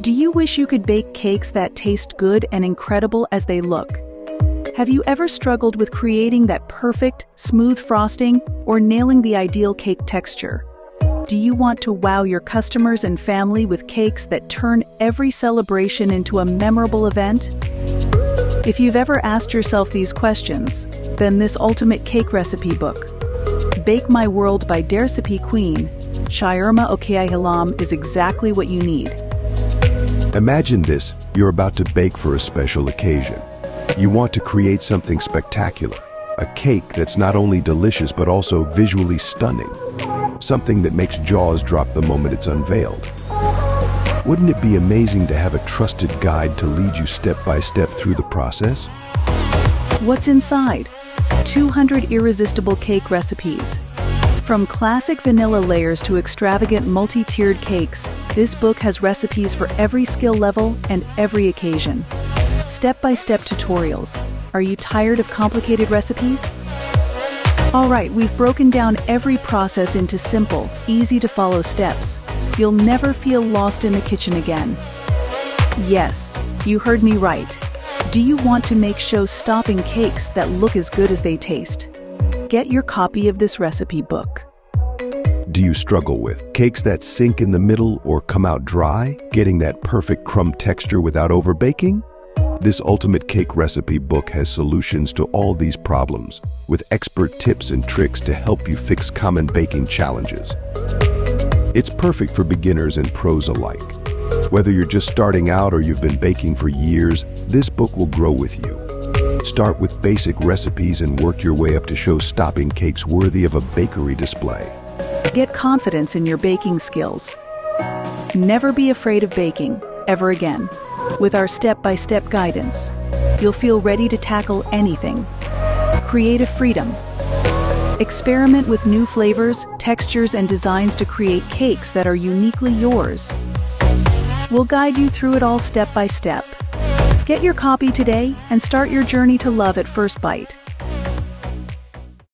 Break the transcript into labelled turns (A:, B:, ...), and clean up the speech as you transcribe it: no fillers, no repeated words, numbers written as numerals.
A: Do you wish you could bake cakes that taste good and incredible as they look? Have you ever struggled with creating that perfect, smooth frosting or nailing the ideal cake texture? Do you want to wow your customers and family with cakes that turn every celebration into a memorable event? If you've ever asked yourself these questions, then this ultimate cake recipe book, Bake My World by Recipe Queen, Shairma Okaihalam, is exactly what you need.
B: Imagine this, you're about to bake for a special occasion. You want to create something spectacular, a cake that's not only delicious but also visually stunning, something that makes jaws drop the moment it's unveiled. Wouldn't it be amazing to have a trusted guide to lead you step by step through the process?
A: What's inside? 200 irresistible cake recipes. From classic vanilla layers to extravagant multi-tiered cakes, this book has recipes for every skill level and every occasion. Step-by-step tutorials. Are you tired of complicated recipes? Alright, we've broken down every process into simple, easy-to-follow steps. You'll never feel lost in the kitchen again. Yes, you heard me right. Do you want to make show-stopping cakes that look as good as they taste? Get your copy of this recipe book.
B: Do you struggle with cakes that sink in the middle or come out dry, getting that perfect crumb texture without overbaking? This ultimate cake recipe book has solutions to all these problems, with expert tips and tricks to help you fix common baking challenges. It's perfect for beginners and pros alike. Whether you're just starting out or you've been baking for years, this book will grow with you. Start with basic recipes and work your way up to show-stopping cakes worthy of a bakery display.
A: Get confidence in your baking skills. Never be afraid of baking, ever again. With our step-by-step guidance, you'll feel ready to tackle anything. Creative freedom. Experiment with new flavors, textures, and designs to create cakes that are uniquely yours. We'll guide you through it all step by step. Get your copy today and start your journey to love at first bite.